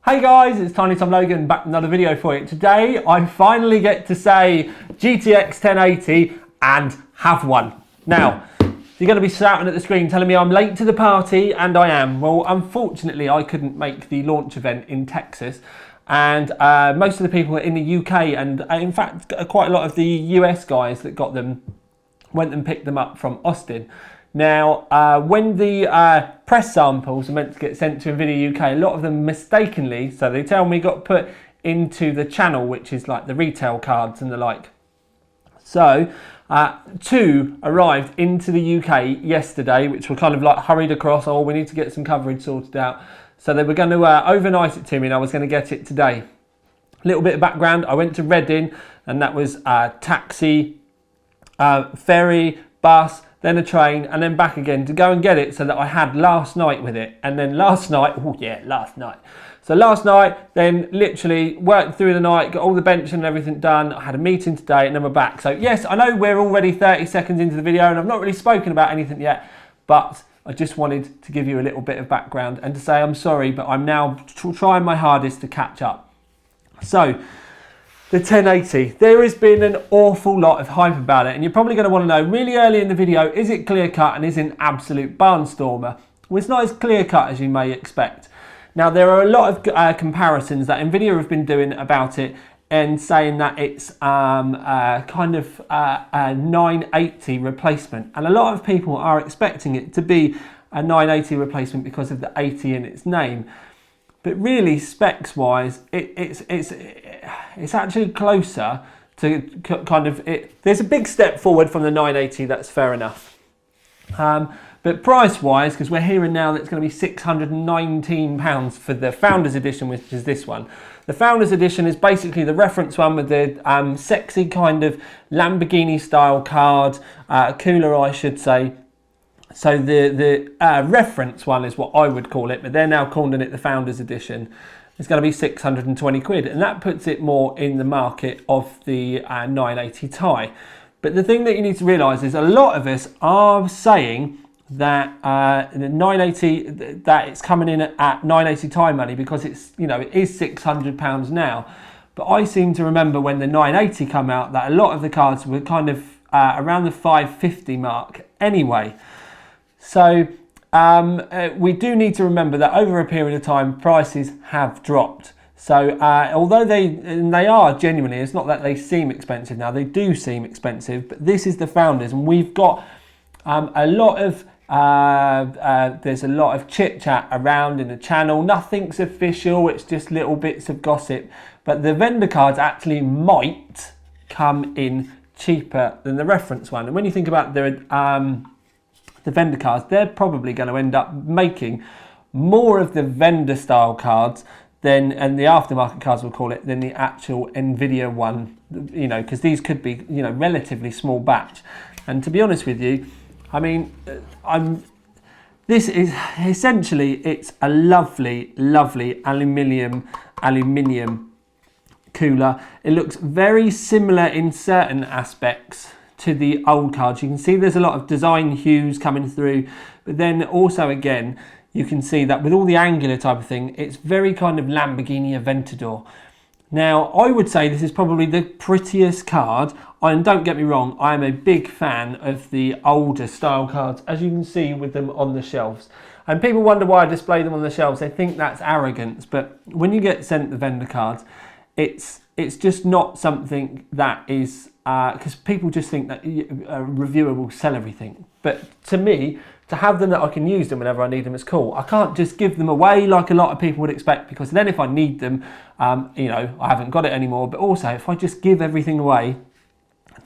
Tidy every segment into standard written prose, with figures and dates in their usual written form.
Hey guys, it's Tiny Tom Logan back with another video for you. Today I finally get to say GTX 1080 and have one. Now, you're going to be shouting at the screen telling me I'm late to the party, and I am. Well, unfortunately I couldn't make the launch event in Texas, and most of the people in the UK and in fact quite a lot of the US guys that got them went and picked them up from Austin. Now, when the press samples are meant to get sent to Nvidia UK, a lot of them mistakenly, so they tell me, got put into the channel, which is like the retail cards and the like. So, two arrived into the UK yesterday, which were kind of like hurried across. Oh, we need to get some coverage sorted out. So they were going to overnight it to me, and I was going to get it today. A little bit of background: I went to Reading, and that was taxi, ferry, bus, then a train, and then back again to go and get it, so that I had last night with it. And then last night, So last night, then literally worked through the night, got all the bench and everything done. I had a meeting today, and then we're back. So yes, I know we're already 30 seconds into the video, and I've not really spoken about anything yet, but I just wanted to give you a little bit of background and to say I'm sorry, but I'm now trying my hardest to catch up. So, the 1080, there has been an awful lot of hype about it, and you're probably going to want to know really early in the video, is it clear cut and is it an absolute barnstormer? Well, it's not as clear cut as you may expect. Now, there are a lot of comparisons that Nvidia have been doing about it and saying that it's kind of a 980 replacement, and a lot of people are expecting it to be a 980 replacement because of the 80 in its name. But really, specs wise, it's actually closer to kind of it. There's a big step forward from the 980. That's fair enough. But price wise, because we're hearing now that it's going to be £619 for the Founders Edition, which is this one. The Founders Edition is basically the reference one with the sexy kind of Lamborghini style card, cooler, I should say. So the reference one is what I would call it, but they're now calling it the Founders Edition. It's going to be 620 quid, and that puts it more in the market of the 980 Ti. But the thing that you need to realise is a lot of us are saying that the 980, that it's coming in at 980 Ti money because it's, you know, it is £600 now. But I seem to remember when the 980 come out that a lot of the cards were kind of around the 550 mark anyway. So we do need to remember that over a period of time, prices have dropped. So although they are genuinely, it's not that they seem expensive now, they do seem expensive, but this is the Founders, and we've got a lot of, there's a lot of chit chat around in the channel. Nothing's official, it's just little bits of gossip, but the vendor cards actually might come in cheaper than the reference one. And when you think about the vendor cards, they're probably going to end up making more of the vendor style cards than, and the aftermarket cards we'll call it, than the actual Nvidia one, you know, because these could be, you know, relatively small batch. And to be honest with you, I mean, this is essentially, it's a lovely aluminium cooler. It looks very similar in certain aspects to the old cards. You can see there's a lot of design hues coming through, but then also again you can see that with all the angular type of thing, it's very kind of Lamborghini Aventador. Now, I would say this is probably the prettiest card, and don't get me wrong, I am a big fan of the older style cards, as you can see with them on the shelves. And people wonder why I display them on the shelves. They think that's arrogance, but when you get sent the vendor cards, it's just not something that is, because people just think that a reviewer will sell everything. But to me, to have them that I can use them whenever I need them is cool. I can't just give them away like a lot of people would expect, because then if I need them, you know, I haven't got it anymore. But also, if I just give everything away,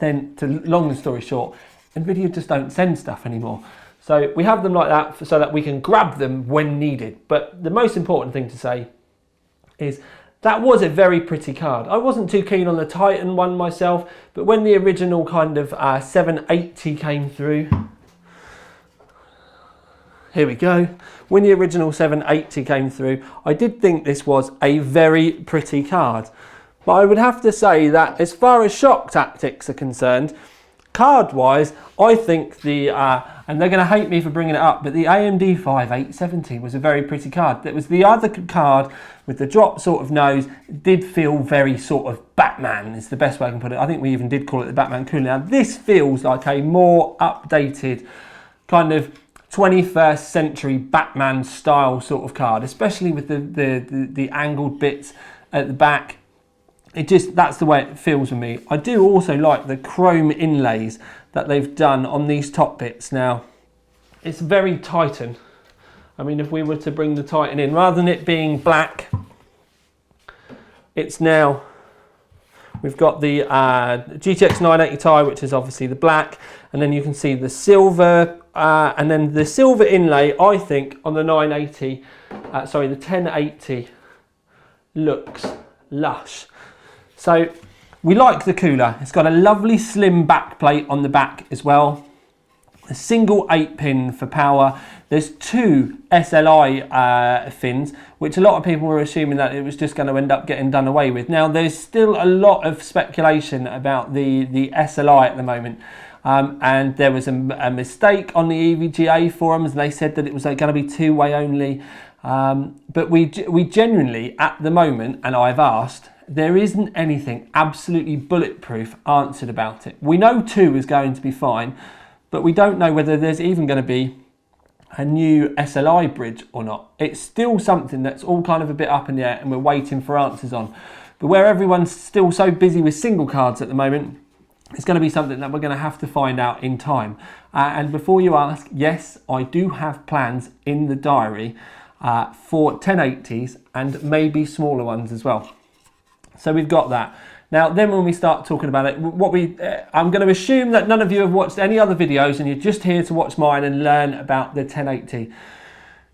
then to long story short, Nvidia just don't send stuff anymore. So we have them like that so that we can grab them when needed. But the most important thing to say is that was a very pretty card. I wasn't too keen on the Titan one myself, but when the original kind of 780 came through, here we go. When the original 780 came through, I did think this was a very pretty card. But I would have to say that as far as shock tactics are concerned, card wise, I think the and they're going to hate me for bringing it up, but the AMD 5870 was a very pretty card. That was the other card with the drop sort of nose. It did feel very sort of Batman, is the best way I can put it. I think we even did call it the Batman cooler. Now this feels like a more updated kind of 21st century Batman style sort of card, especially with the angled bits at the back. That's the way it feels with me. I do also like the chrome inlays that they've done on these top bits. Now, it's very Titan. I mean, if we were to bring the Titan in, rather than it being black, it's now, we've got the GTX1080 Ti, which is obviously the black, and then you can see the silver, and then the silver inlay, I think, on the 1080 looks lush. So we like the cooler. It's got a lovely slim backplate on the back as well. A single 8-pin for power. There's 2 SLI fins, which a lot of people were assuming that it was just going to end up getting done away with. Now, there's still a lot of speculation about the SLI at the moment. And there was a mistake on the EVGA forums, and they said that it was going to be 2-way only. But we genuinely, at the moment, and I've asked, there isn't anything absolutely bulletproof answered about it. We know 2 is going to be fine, but we don't know whether there's even going to be a new SLI bridge or not. It's still something that's all kind of a bit up in the air, and we're waiting for answers on. But where everyone's still so busy with single cards at the moment, it's going to be something that we're going to have to find out in time. And before you ask, yes, I do have plans in the diary for 1080s and maybe smaller ones as well. So we've got that. Now, then when we start talking about it, I'm going to assume that none of you have watched any other videos and you're just here to watch mine and learn about the 1080.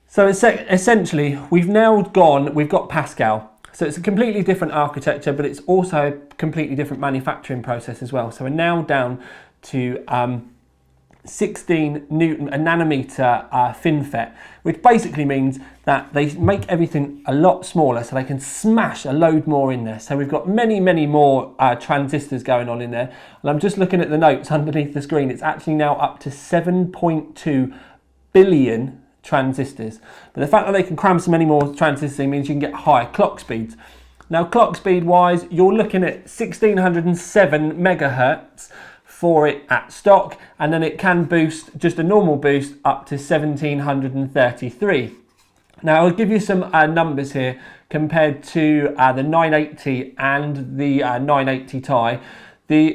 So essentially, we've got Pascal. So it's a completely different architecture, but it's also a completely different manufacturing process as well. So we're now down to 16 Newton, a nanometer FinFET, which basically means that they make everything a lot smaller so they can smash a load more in there. So we've got many, many more transistors going on in there. And I'm just looking at the notes underneath the screen. It's actually now up to 7.2 billion transistors. But the fact that they can cram so many more transistors means you can get higher clock speeds. Now, clock speed wise, you're looking at 1607 megahertz for it at stock, and then it can boost, just a normal boost, up to 1733. Now I'll give you some numbers here compared to the 980 and the 980 Ti.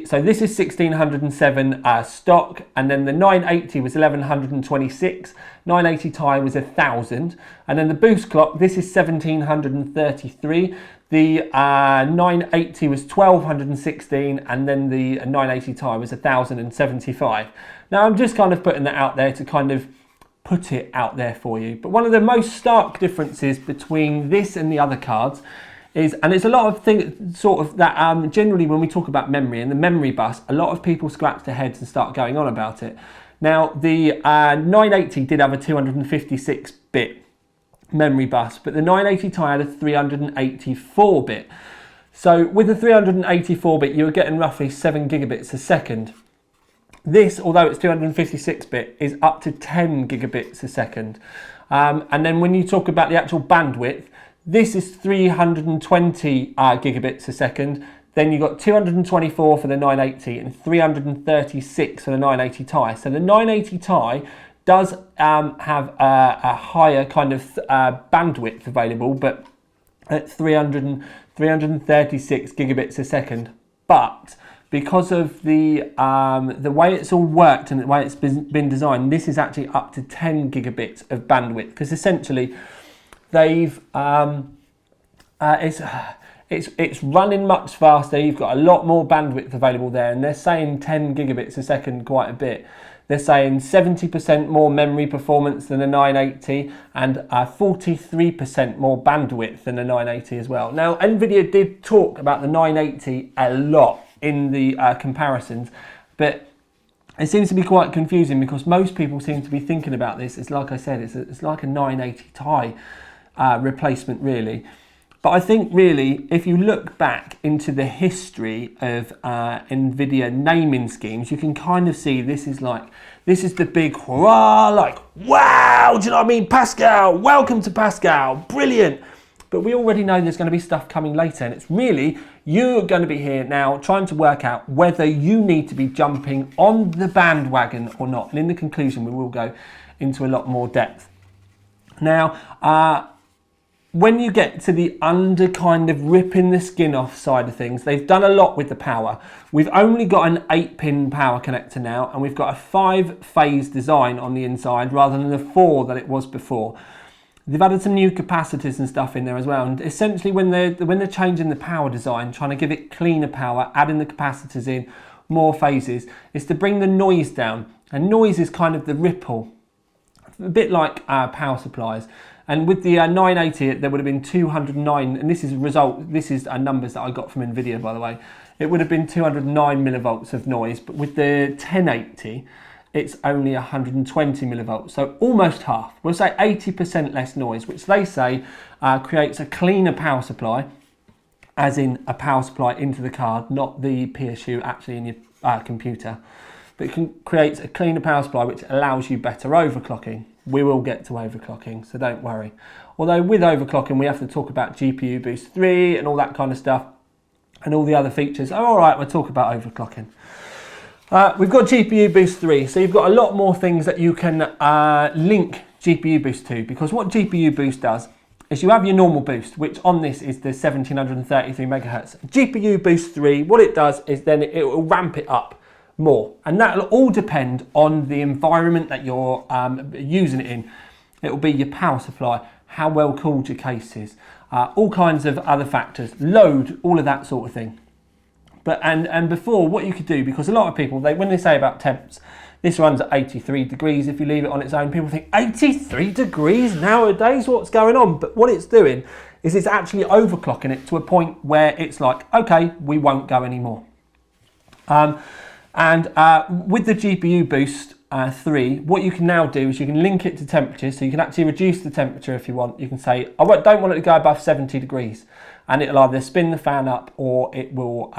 So this is 1607 stock, and then the 980 was 1126, 980 Ti was 1000, and then the boost clock, this is 1733. The 980 was 1216, and then the 980 Ti was 1075. Now I'm just kind of putting that out there to kind of put it out there for you. But one of the most stark differences between this and the other cards is, and it's a lot of things sort of that generally when we talk about memory and the memory bus, a lot of people scratch their heads and start going on about it. Now the 980 did have a 256-bit memory bus, but the 980 Ti had a 384-bit. So with the 384-bit, you were getting roughly 7 gigabits a second. This, although it's 256-bit, is up to 10 gigabits a second. And then when you talk about the actual bandwidth, this is 320 gigabits a second. Then you've got 224 for the 980 and 336 for the 980 Ti. So the 980 Ti does have a higher kind of bandwidth available, but at 336 gigabits a second. But because of the way it's all worked and the way it's been designed, this is actually up to 10 gigabits of bandwidth, because essentially they've it's running much faster. You've got a lot more bandwidth available there, and they're saying 10 gigabits a second quite a bit. They're saying 70% more memory performance than a 980 and 43% more bandwidth than a 980 as well. Now, Nvidia did talk about the 980 a lot in the comparisons, but it seems to be quite confusing because most people seem to be thinking about this. It's like I said, it's like a 980 Ti replacement really. But I think really, if you look back into the history of Nvidia naming schemes, you can kind of see this is the big hurrah, like, wow, do you know what I mean? Pascal, welcome to Pascal, brilliant. But we already know there's going to be stuff coming later, and it's really, you're going to be here now trying to work out whether you need to be jumping on the bandwagon or not. And in the conclusion, we will go into a lot more depth. Now, when you get to the under kind of ripping the skin off side of things, they've done a lot with the power. We've only got an 8-pin power connector now, and we've got a 5-phase design on the inside rather than the 4 that it was before. They've added some new capacitors and stuff in there as well. And essentially when they're changing the power design, trying to give it cleaner power, adding the capacitors in, more phases, is to bring the noise down. And noise is kind of the ripple, a bit like power supplies. And with the 980, there would have been 209, and this is numbers that I got from Nvidia, by the way. It would have been 209 millivolts of noise, but with the 1080, it's only 120 millivolts, so almost half. We'll say 80% less noise, which they say creates a cleaner power supply, as in a power supply into the card, not the PSU actually in your computer. But it creates a cleaner power supply, which allows you better overclocking. We will get to overclocking, so don't worry. Although with overclocking, we have to talk about GPU Boost 3 and all that kind of stuff, and all the other features. Oh, all right, we'll talk about overclocking. We've got GPU Boost 3, so you've got a lot more things that you can link GPU Boost to, because what GPU Boost does is you have your normal boost, which on this is the 1733 megahertz. GPU Boost 3, what it does is then it will ramp it up more, and that'll all depend on the environment that you're using it in. It will be your power supply, how well cooled your case is, all kinds of other factors, load, all of that sort of thing. But and before, what you could do, because a lot of people, when they say about temps, this runs at 83 degrees if you leave it on its own. People think 83 degrees nowadays, what's going on? But what it's doing is it's actually overclocking it to a point where it's like, okay, we won't go anymore. With the GPU Boost 3, what you can now do is you can link it to temperature, so you can actually reduce the temperature if you want. You can say, I don't want it to go above 70 degrees, and it'll either spin the fan up or it will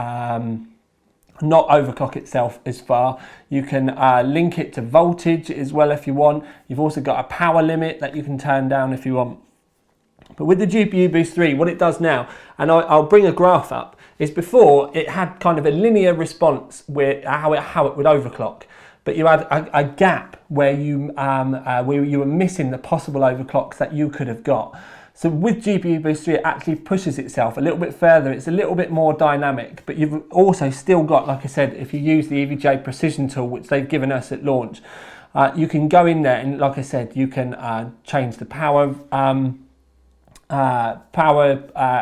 not overclock itself as far. You can link it to voltage as well if you want. You've also got a power limit that you can turn down if you want. But with the GPU Boost 3, what it does now, and I'll bring a graph up, is before it had kind of a linear response with how it would overclock, but you had a gap where you were missing the possible overclocks that you could have got. So with GPU Boost 3, it actually pushes itself a little bit further. It's a little bit more dynamic, but you've also still got, like I said, if you use the EVGA Precision tool, which they've given us at launch, you can go in there and, like I said, you can change the power,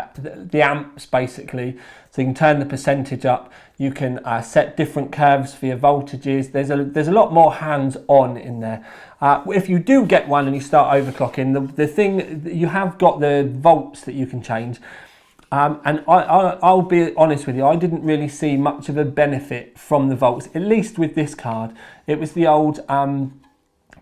the amps basically. So you can turn the percentage up. You can set different curves for your voltages. There's a lot more hands-on in there. If you do get one and you start overclocking, the thing, you have got the volts that you can change. And I'll be honest with you, I didn't really see much of a benefit from the volts, at least with this card. It was the old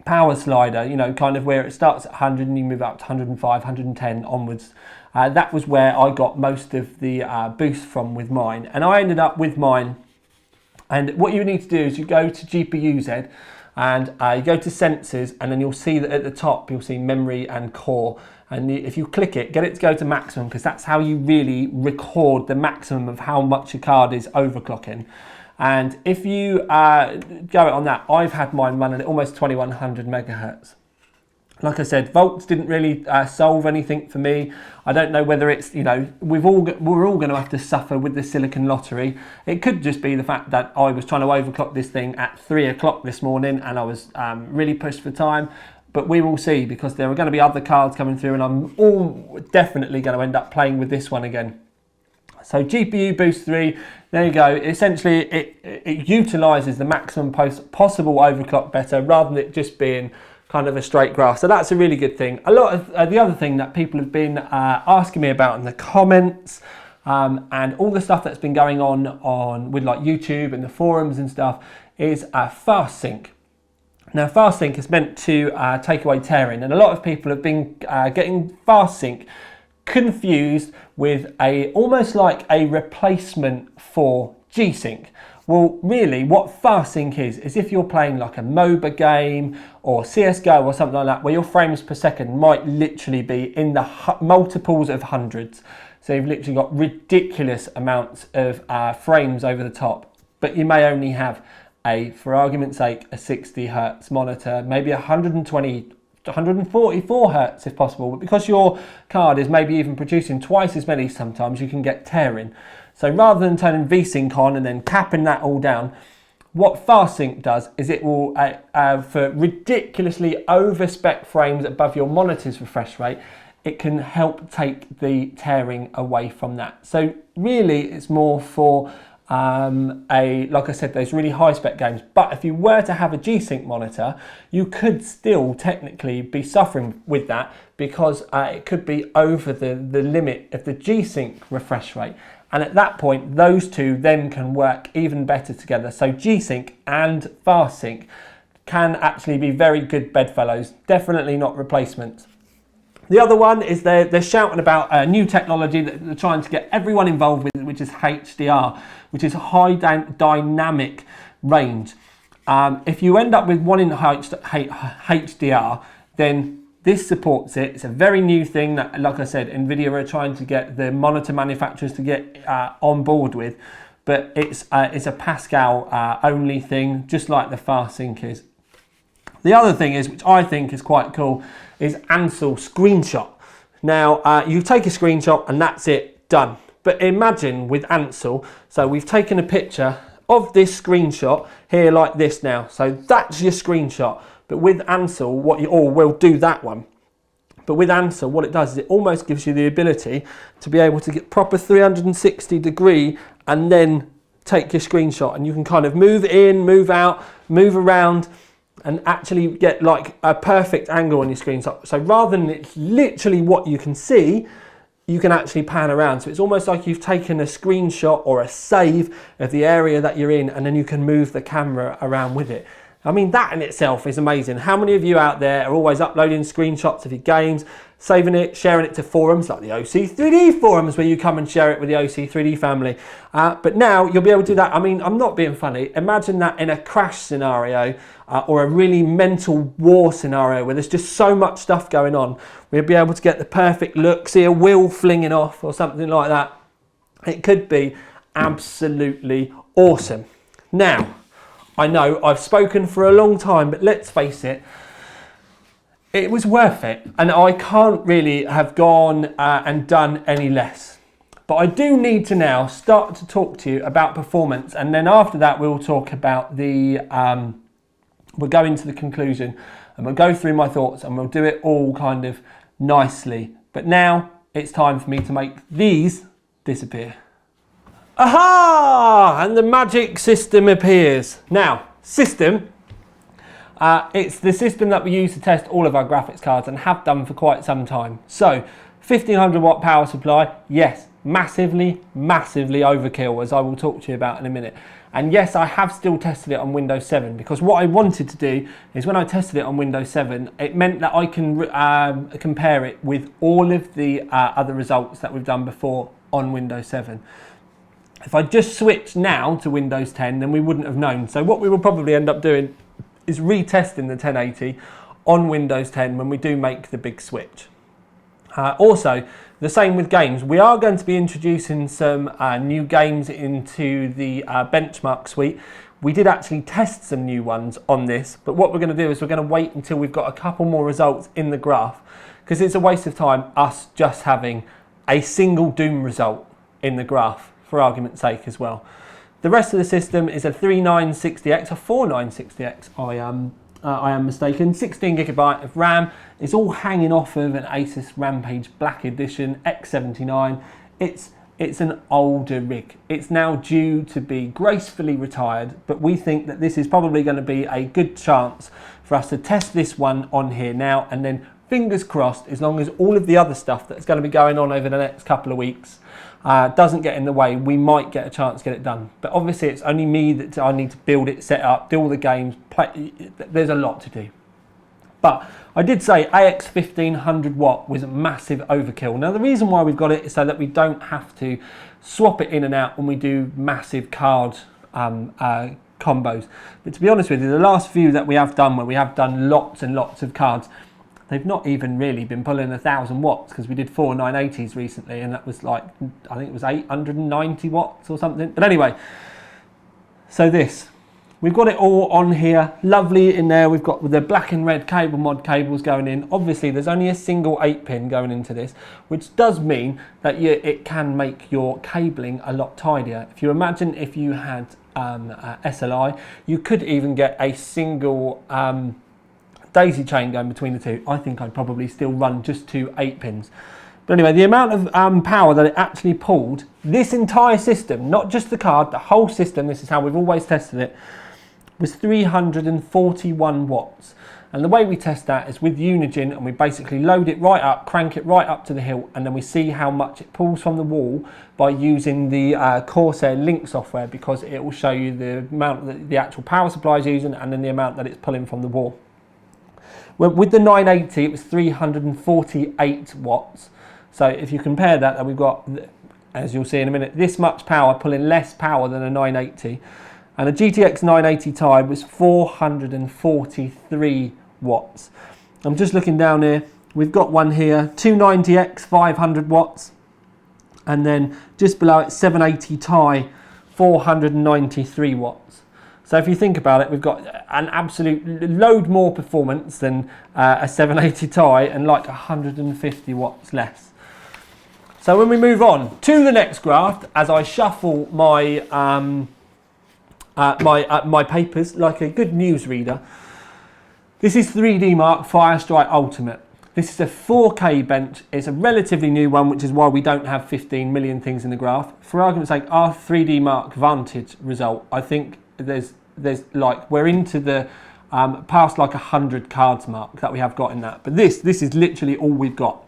power slider, you know, kind of where it starts at 100 and you move up to 105, 110 onwards. That was where I got most of the boost from with mine. And I ended up with mine. And what you need to do is you go to GPU-Z and you go to sensors, and then you'll see that at the top, you'll see memory and core. And if you click it, get it to go to maximum, because that's how you really record the maximum of how much your card is overclocking. And if you go on that, I've had mine running at almost 2100 megahertz. Like I said, volts didn't really solve anything for me. I don't know whether it's, you know, we're all going to have to suffer with the silicon lottery. It could just be the fact that I was trying to overclock this thing at 3 o'clock this morning and I was really pushed for time. But we will see, because there are going to be other cards coming through, and I'm all definitely going to end up playing with this one again. So GPU Boost 3, there you go. Essentially, it utilises the maximum possible overclock better, rather than it just being kind of a straight graph. So that's a really good thing. A lot of the other thing that people have been asking me about in the comments, and all the stuff that's been going on with like YouTube and the forums and stuff, is fast sync. Now, fast sync is meant to take away tearing, and a lot of people have been getting fast sync confused with almost like a replacement for G-Sync. Well, really, what FastSync is if you're playing like a MOBA game or CSGO or something like that, where your frames per second might literally be in the multiples of hundreds. So you've literally got ridiculous amounts of frames over the top, but you may only have for argument's sake, a 60 Hertz monitor, maybe 120, 144 Hertz if possible, but because your card is maybe even producing twice as many sometimes, you can get tearing. So rather than turning VSync on and then capping that all down, what FastSync does is it will, for ridiculously over-spec frames above your monitor's refresh rate, it can help take the tearing away from that. So really it's more for like I said, those really high spec games. But if you were to have a G-Sync monitor, you could still technically be suffering with that, because it could be over the limit of the G-Sync refresh rate. And at that point, those two then can work even better together. So G-Sync and FastSync can actually be very good bedfellows, definitely not replacements. The other one is they're shouting about a new technology that they're trying to get everyone involved with, which is HDR, which is high dynamic range. If you end up with one in HDR, then this supports it. It's a very new thing that, like I said, Nvidia are trying to get the monitor manufacturers to get on board with, but it's a Pascal only thing, just like the FastSync is. The other thing is, which I think is quite cool, is Ansel screenshot. Now, you take a screenshot and that's it, done. But imagine with Ansel, so we've taken a picture of this screenshot here like this now. So that's your screenshot. But with Ansel, we'll do that one. But with Ansel, what it does is it almost gives you the ability to be able to get proper 360 degree and then take your screenshot. And you can kind of move in, move out, move around, and actually get like a perfect angle on your screen. So rather than it's literally what you can see, you can actually pan around. So it's almost like you've taken a screenshot or a save of the area that you're in, and then you can move the camera around with it. I mean, that in itself is amazing. How many of you out there are always uploading screenshots of your games, saving it, sharing it to forums like the OC3D forums, where you come and share it with the OC3D family? But now you'll be able to do that. I mean, I'm not being funny. Imagine that in a crash scenario or a really mental war scenario where there's just so much stuff going on. We'll be able to get the perfect look, see a wheel flinging off or something like that. It could be absolutely awesome. Now, I know I've spoken for a long time, but let's face it, it was worth it. And I can't really have gone and done any less. But I do need to now start to talk to you about performance. And then after that, we'll talk about we'll go into the conclusion and we'll go through my thoughts and we'll do it all kind of nicely. But now it's time for me to make these disappear. Aha! And the magic system appears. Now, system, it's the system that we use to test all of our graphics cards and have done for quite some time. So, 1500 watt power supply, yes, massively overkill, as I will talk to you about in a minute. And yes, I have still tested it on Windows 7, because what I wanted to do is when I tested it on Windows 7, it meant that I can compare it with all of the other results that we've done before on Windows 7. If I just switched now to Windows 10, then we wouldn't have known. So what we will probably end up doing is retesting the 1080 on Windows 10 when we do make the big switch. Also, the same with games. We are going to be introducing some new games into the benchmark suite. We did actually test some new ones on this, but what we're going to do is we're going to wait until we've got a couple more results in the graph, because it's a waste of time us just having a single Doom result in the graph, for argument's sake as well. The rest of the system is a 3960X, a 4960X, I am mistaken, 16 gigabyte of RAM. It's all hanging off of an Asus Rampage Black Edition X79. It's an older rig. It's now due to be gracefully retired, but we think that this is probably going to be a good chance for us to test this one on here now, and then fingers crossed, as long as all of the other stuff that's going to be going on over the next couple of weeks doesn't get in the way, we might get a chance to get it done. But obviously it's only me that I need to build it, set up, do all the games, play. There's a lot to do. But I did say AX 1500 watt was a massive overkill. Now the reason why we've got it is so that we don't have to swap it in and out when we do massive card combos. But to be honest with you, the last few that we have done, where we have done lots and lots of cards, they've not even really been pulling 1000 watts, because we did 4 980s recently and that was like, I think it was 890 watts or something. But anyway, so we've got it all on here, lovely in there. We've got the black and red cable mod cables going in. Obviously there's only a single 8-pin going into this, which does mean that it can make your cabling a lot tidier. If you imagine if you had SLI, you could even get a single daisy chain going between the two. I think I'd probably still run just 2 8-pins. But anyway, the amount of power that it actually pulled, this entire system, not just the card, the whole system, this is how we've always tested it, was 341 watts. And the way we test that is with Unigine, and we basically load it right up, crank it right up to the hilt, and then we see how much it pulls from the wall by using the Corsair Link software, because it will show you the amount that the actual power supply is using and then the amount that it's pulling from the wall. Well, with the 980, it was 348 watts. So if you compare that, we've got, as you'll see in a minute, this much power pulling less power than a 980. And a GTX 1080 Ti was 443 watts. I'm just looking down here. We've got one here, 290X 500 watts. And then just below it, 780 Ti 493 watts. So if you think about it, we've got an absolute load more performance than a 780 Ti and like 150 watts less. So when we move on to the next graph, as I shuffle my my papers like a good newsreader, this is 3D Mark Firestrike Ultimate. This is a 4K bench. It's a relatively new one, which is why we don't have 15 million things in the graph. For argument's sake, our 3D Mark Vantage result, I think there's like, we're into the past like 100 cards mark that we have got in that. But this is literally all we've got.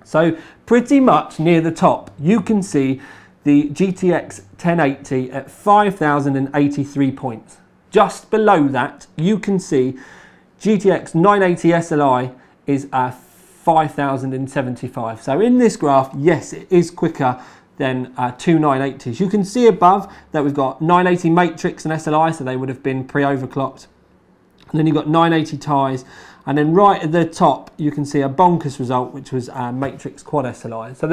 So pretty much near the top, you can see the GTX 1080 at 5,083 points. Just below that, you can see GTX 980 SLI is 5,075. So in this graph, yes, it is quicker than 2 980s. You can see above that we've got 980 Matrix and SLI, so they would have been pre-overclocked. And then you've got 980 Tis, and then right at the top you can see a bonkers result, which was Matrix Quad SLI. So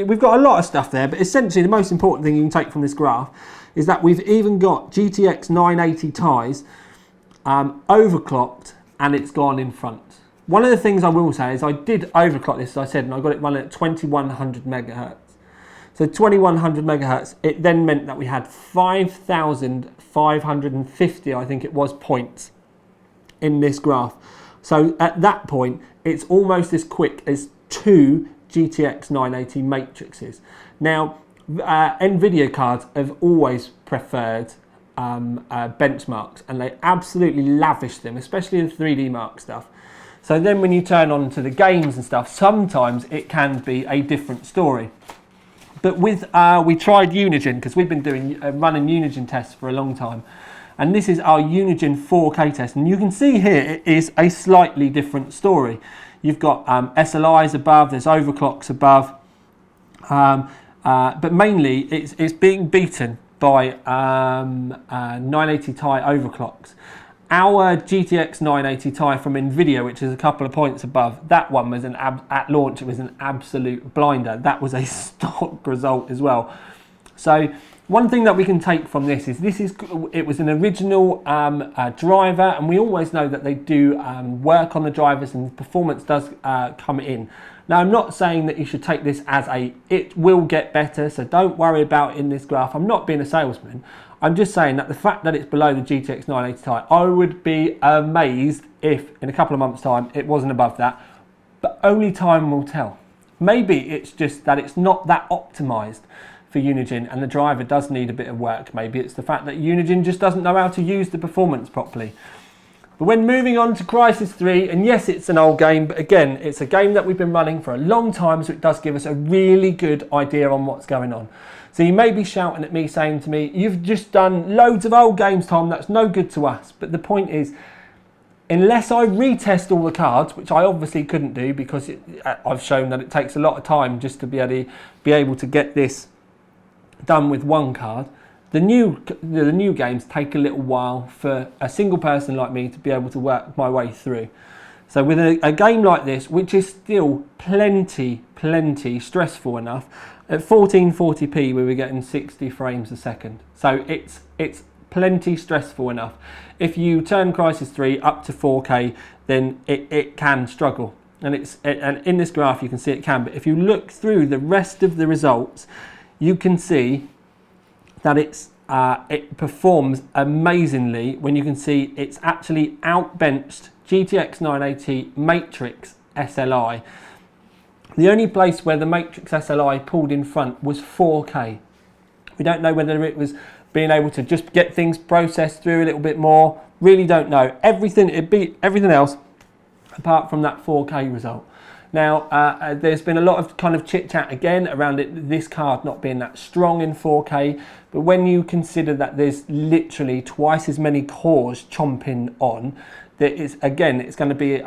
we've got a lot of stuff there, but essentially the most important thing you can take from this graph is that we've even got GTX 980 Tis overclocked, and it's gone in front. One of the things I will say is I did overclock this, as I said, and I got it running at 2100 megahertz. So 2100 megahertz, it then meant that we had 5,550, I think it was, points in this graph. So at that point, it's almost as quick as 2 GTX 980 Matrixes. Now, Nvidia cards have always preferred benchmarks, and they absolutely lavish them, especially the 3D Mark stuff. So then when you turn on to the games and stuff, sometimes it can be a different story. But with we tried Unigine, because we've been doing running Unigine tests for a long time, and this is our Unigine 4K test, and you can see here it is a slightly different story. You've got SLIs above, there's overclocks above, but mainly it's being beaten by 980 Ti overclocks. Our GTX 980 Ti from Nvidia, which is a couple of points above, that one was at launch, it was an absolute blinder. That was a stock result as well. So one thing that we can take from this is it was an original driver, and we always know that they do work on the drivers and performance does come in. Now, I'm not saying that you should take this as it will get better, so don't worry about it in this graph. I'm not being a salesman. I'm just saying that the fact that it's below the GTX 980 Ti, I would be amazed if in a couple of months' time it wasn't above that, but only time will tell. Maybe it's just that it's not that optimized for Unigine and the driver does need a bit of work. Maybe it's the fact that Unigine just doesn't know how to use the performance properly. But when moving on to Crysis 3, and yes, it's an old game, but again, it's a game that we've been running for a long time, so it does give us a really good idea on what's going on. So you may be shouting at me, saying to me, you've just done loads of old games, Tom, that's no good to us. But the point is, unless I retest all the cards, which I obviously couldn't do because I've shown that it takes a lot of time just to be able to get this done with one card. The new games take a little while for a single person like me to be able to work my way through. So with a game like this, which is still plenty stressful enough, at 1440p we were getting 60 frames a second. So it's plenty stressful enough. If you turn Crysis 3 up to 4K, then it can struggle. And in this graph you can see it can, but if you look through the rest of the results, you can see that it performs amazingly when you can see it's actually outbenched GTX1080 Matrix SLI. The only place where the Matrix SLI pulled in front was 4K. We don't know whether it was being able to just get things processed through a little bit more. Really don't know. It beat everything else apart from that 4K result. Now, there's been a lot of kind of chit chat again around this card not being that strong in 4K, but when you consider that there's literally twice as many cores chomping on, that it's going to be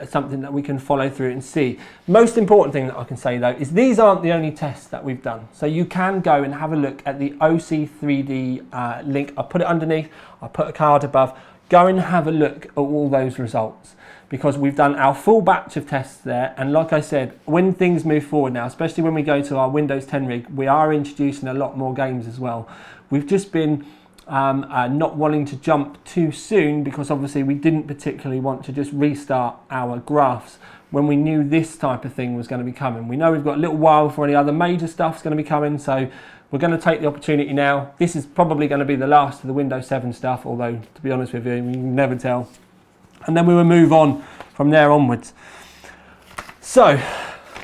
something that we can follow through and see. Most important thing that I can say though is these aren't the only tests that we've done. So you can go and have a look at the OC3D link. I'll put it underneath, I'll put a card above. Go and have a look at all those results, because we've done our full batch of tests there. And like I said, when things move forward now, especially when we go to our Windows 10 rig, we are introducing a lot more games as well. We've just been not wanting to jump too soon, because obviously we didn't particularly want to just restart our graphs when we knew this type of thing was going to be coming. We know we've got a little while before any other major stuff's going to be coming, so we're going to take the opportunity now. This is probably going to be the last of the Windows 7 stuff, although to be honest with you, we can never tell. And then we will move on from there onwards. So,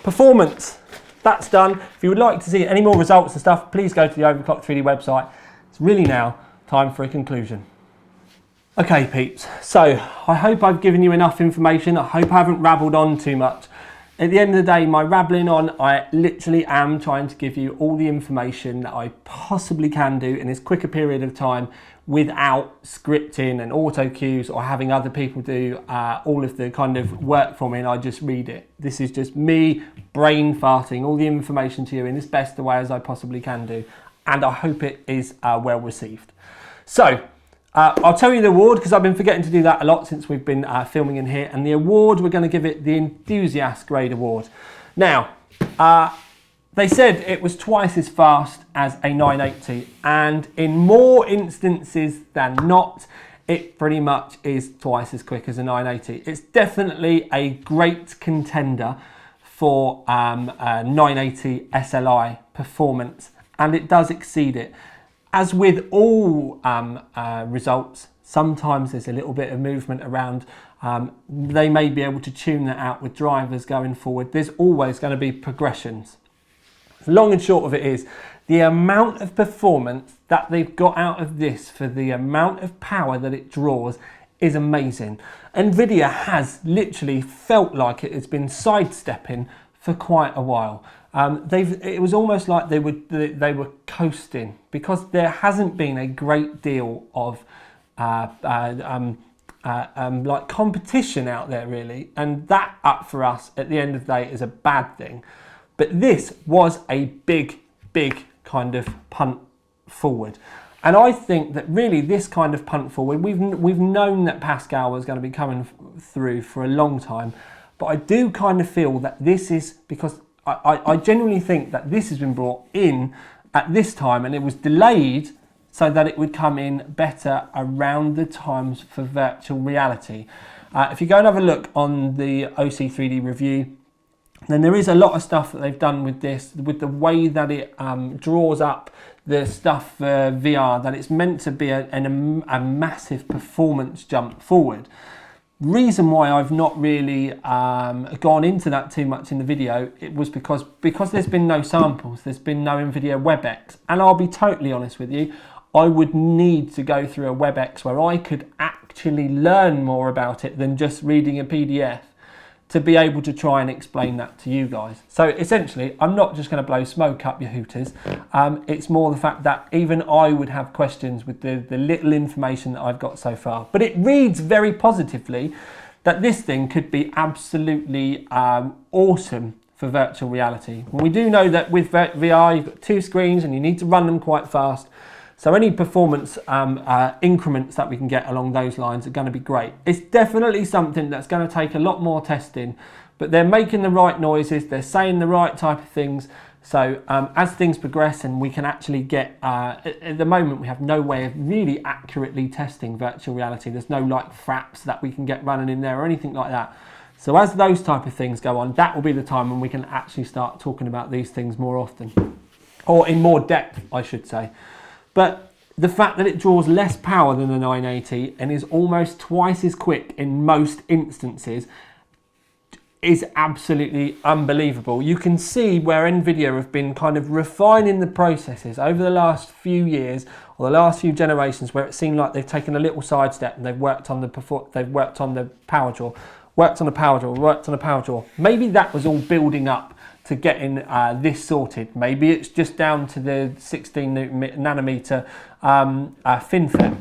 performance, that's done. If you would like to see any more results and stuff, please go to the Overclock 3D website. It's really now time for a conclusion. Okay peeps, so I hope I've given you enough information. I hope I haven't rabbled on too much. At the end of the day, my rabbling on, I literally am trying to give you all the information that I possibly can do in as quick a period of time without scripting and auto cues or having other people do all of the kind of work for me and I just read it. This is just me brain farting all the information to you in as best a way as I possibly can do, and I hope it is well received. So I'll tell you the award, because I've been forgetting to do that a lot since we've been filming in here, and the award, we're going to give it the Enthusiast Grade Award. Now, they said it was twice as fast as a 980, and in more instances than not, it pretty much is twice as quick as a 980. It's definitely a great contender for a 980 SLI performance, and it does exceed it. As with all results, sometimes there's a little bit of movement around. They may be able to tune that out with drivers going forward. There's always going to be progressions. Long and short of it is, the amount of performance that they've got out of this for the amount of power that it draws is amazing. Nvidia has literally felt like it has been sidestepping for quite a while. It was almost like they were coasting, because there hasn't been a great deal of like competition out there really, and that up for us at the end of the day is a bad thing. But this was a big kind of punt forward, and I think that really this kind of punt forward, we've known that Pascal was going to be coming through for a long time, but I do kind of feel that this is because I genuinely think that this has been brought in at this time, and it was delayed so that it would come in better around the times for virtual reality. If you go and have a look on the OC3D review, then there is a lot of stuff that they've done with this, with the way that it draws up the stuff for VR, that it's meant to be a massive performance jump forward. Reason why I've not really gone into that too much in the video, it was because there's been no samples, there's been no Nvidia WebEx, and I'll be totally honest with you, I would need to go through a WebEx where I could actually learn more about it than just reading a PDF to be able to try and explain that to you guys. So essentially, I'm not just going to blow smoke up your hooters. It's more the fact that even I would have questions with the little information that I've got so far. But it reads very positively that this thing could be absolutely awesome for virtual reality. We do know that with VR, you've got 2 screens and you need to run them quite fast. So any performance increments that we can get along those lines are going to be great. It's definitely something that's going to take a lot more testing, but they're making the right noises, they're saying the right type of things. So as things progress and we can actually get, at the moment we have no way of really accurately testing virtual reality. There's no like fraps that we can get running in there or anything like that. So as those type of things go on, that will be the time when we can actually start talking about these things more often, or in more depth, I should say. But the fact that it draws less power than the 980 and is almost twice as quick in most instances is absolutely unbelievable. You can see where Nvidia have been kind of refining the processes over the last few years or the last few generations, where it seemed like they've taken a little sidestep and they've worked on the power draw. Maybe that was all building up to getting this sorted. Maybe it's just down to the 16 nanometer FinFET.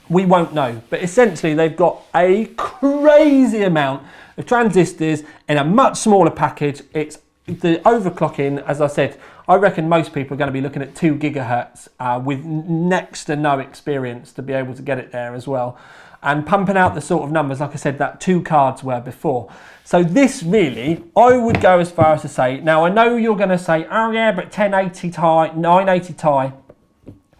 We won't know, but essentially they've got a crazy amount of transistors in a much smaller package. It's the overclocking, as I said, I reckon most people are going to be looking at 2 gigahertz with next to no experience to be able to get it there as well. And pumping out the sort of numbers, like I said, that 2 cards were before. So this really, I would go as far as to say, now I know you're going to say, oh yeah, but 1080 Ti, 980 Ti,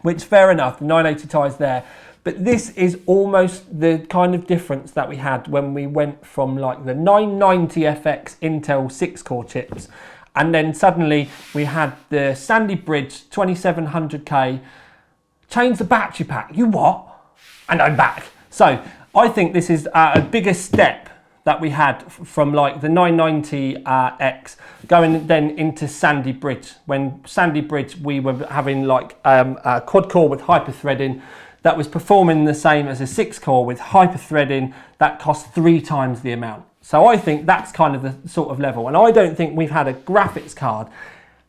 which fair enough, the 980 Ti is there. But this is almost the kind of difference that we had when we went from like the 990FX Intel 6-core chips, and then suddenly we had the Sandy Bridge 2700K, change the battery pack. You what? And I'm back. So I think this is a bigger step that we had from like the 990X going then into Sandy Bridge. When Sandy Bridge we were having like a quad core with hyper threading that was performing the same as a 6-core with hyper threading that cost 3 times the amount. So I think that's kind of the sort of level, and I don't think we've had a graphics card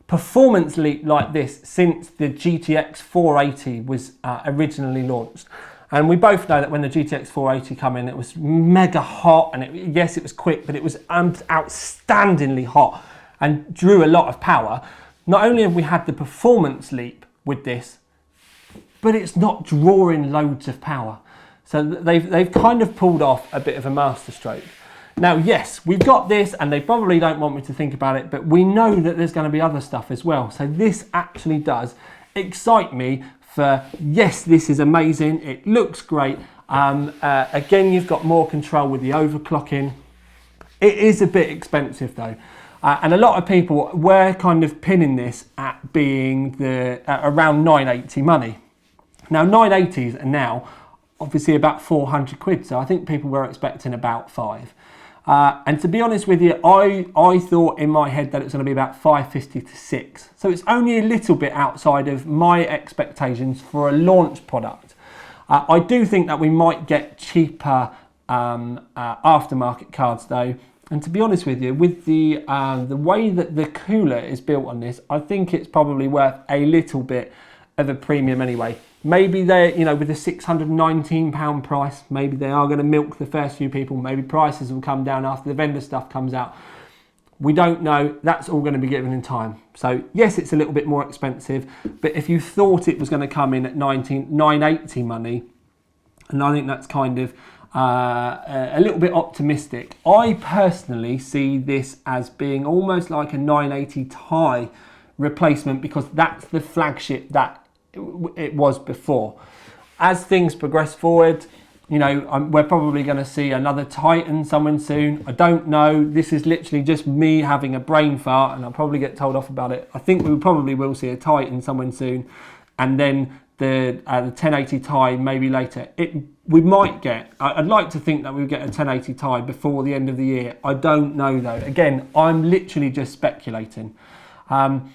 performance leap like this since the GTX1080 was originally launched. And we both know that when the GTX1080 came in, it was mega hot, and yes, it was quick, but it was outstandingly hot and drew a lot of power. Not only have we had the performance leap with this, but it's not drawing loads of power. So they've kind of pulled off a bit of a masterstroke. Now, yes, we've got this, and they probably don't want me to think about it, but we know that there's going to be other stuff as well. So this actually does excite me for, yes, this is amazing. It looks great. Again, you've got more control with the overclocking. It is a bit expensive though. And a lot of people were kind of pinning this at being around 980 money. Now 980s are now obviously about 400 quid. So I think people were expecting about 5. And to be honest with you, I thought in my head that it's going to be about 550 to 6. So it's only a little bit outside of my expectations for a launch product. I do think that we might get cheaper aftermarket cards though. And to be honest with you, with the way that the cooler is built on this, I think it's probably worth a little bit of a premium anyway. Maybe they're, with the £619 price, maybe they are going to milk the first few people. Maybe prices will come down after the vendor stuff comes out. We don't know. That's all going to be given in time. So yes, it's a little bit more expensive, but if you thought it was going to come in at 980 money, and I think that's kind of a little bit optimistic. I personally see this as being almost like a 980 Ti replacement, because that's the flagship that it was before. As things progress forward, we're probably going to see another Titan someone soon. I don't know. This is literally just me having a brain fart, and I'll probably get told off about it. I think we probably will see a Titan someone soon, and then the 1080 Ti maybe later. We might get, I'd like to think that we'll get a 1080 Ti before the end of the year. I don't know though. Again, I'm literally just speculating. When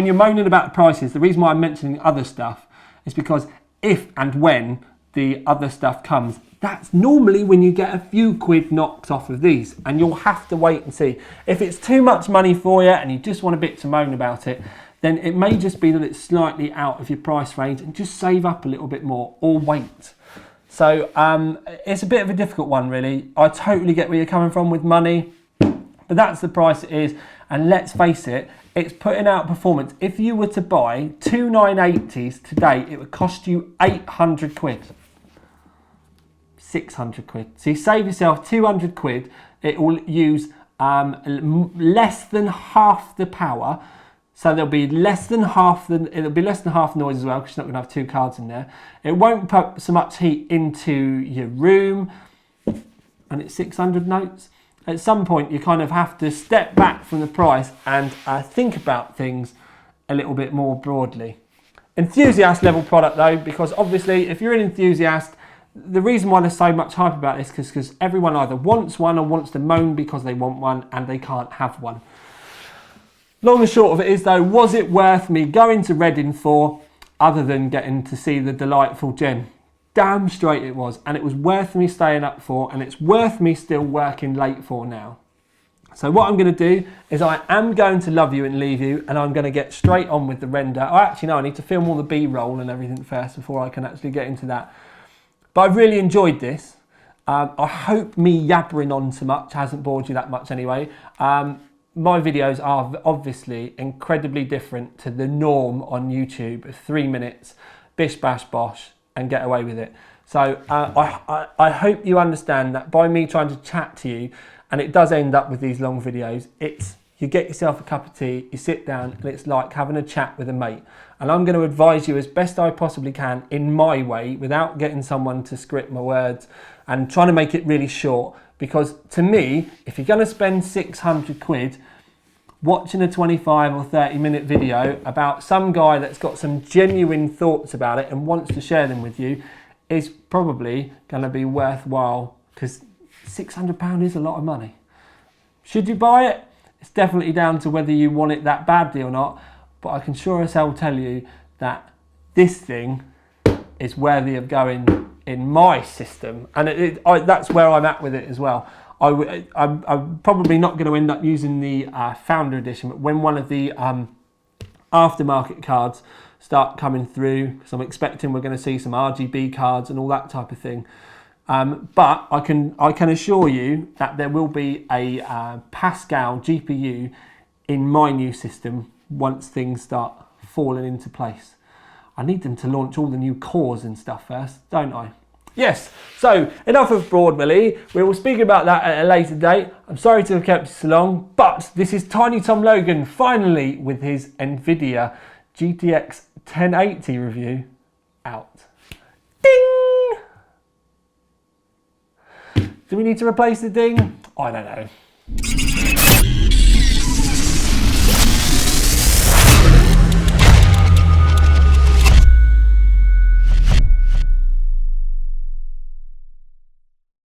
you're moaning about the prices, the reason why I'm mentioning other stuff is because if and when the other stuff comes, That's normally when you get a few quid knocked off of these, and you'll have to wait and see. If it's too much money for you and you just want a bit to moan about it, then it may just be that it's slightly out of your price range, and just save up a little bit more or wait. So it's a bit of a difficult one, really. I totally get where you're coming from with money, but that's the price it is. And let's face it, it's putting out performance. If you were to buy two 980s today, it would cost you 800 quid. 600 quid. So you save yourself 200 quid. It will use less than half the power. So there'll be less than half it'll be less than half noise as well, because you're not going to have two cards in there. It won't put so much heat into your room, and it's 600 notes. At some point, you kind of have to step back from the price and think about things a little bit more broadly. Enthusiast level product though, because obviously if you're an enthusiast, the reason why there's so much hype about this is because everyone either wants one or wants to moan because they want one and they can't have one. Long and short of it is though, was it worth me going to Reading for, other than getting to see the delightful Jen? Damn straight it was, and it was worth me staying up for, and it's worth me still working late for now. So what I'm going to do is I am going to love you and leave you, and I'm going to get straight on with the render. Oh, actually no, I need to film all the B-roll and everything first before I can actually get into that. But I've really enjoyed this. I hope me yabbering on so much hasn't bored you that much anyway. My videos are obviously incredibly different to the norm on YouTube. 3 minutes, bish bash bosh, and get away with it. So I hope you understand that by me trying to chat to you, and it does end up with these long videos, it's you get yourself a cup of tea, you sit down, and it's like having a chat with a mate. And I'm going to advise you as best I possibly can in my way, without getting someone to script my words and trying to make it really short. Because to me, if you're going to spend 600 quid watching a 25 or 30-minute video about some guy that's got some genuine thoughts about it and wants to share them with you, is probably going to be worthwhile, because £600 is a lot of money. Should you buy it? It's definitely down to whether you want it that badly or not, but I can sure as hell tell you that this thing is worthy of going in my system, and that's where I'm at with it as well. I'm probably not going to end up using the Founder Edition, but when one of the aftermarket cards start coming through, because I'm expecting we're going to see some RGB cards and all that type of thing. But I can assure you that there will be a Pascal GPU in my new system once things start falling into place. I need them to launch all the new cores and stuff first, don't I? Yes, so enough of Broadwilly. We will speak about that at a later date. I'm sorry to have kept you so long, but this is Tiny Tom Logan finally with his Nvidia GTX 1080 review out. Ding! Do we need to replace the ding? I don't know.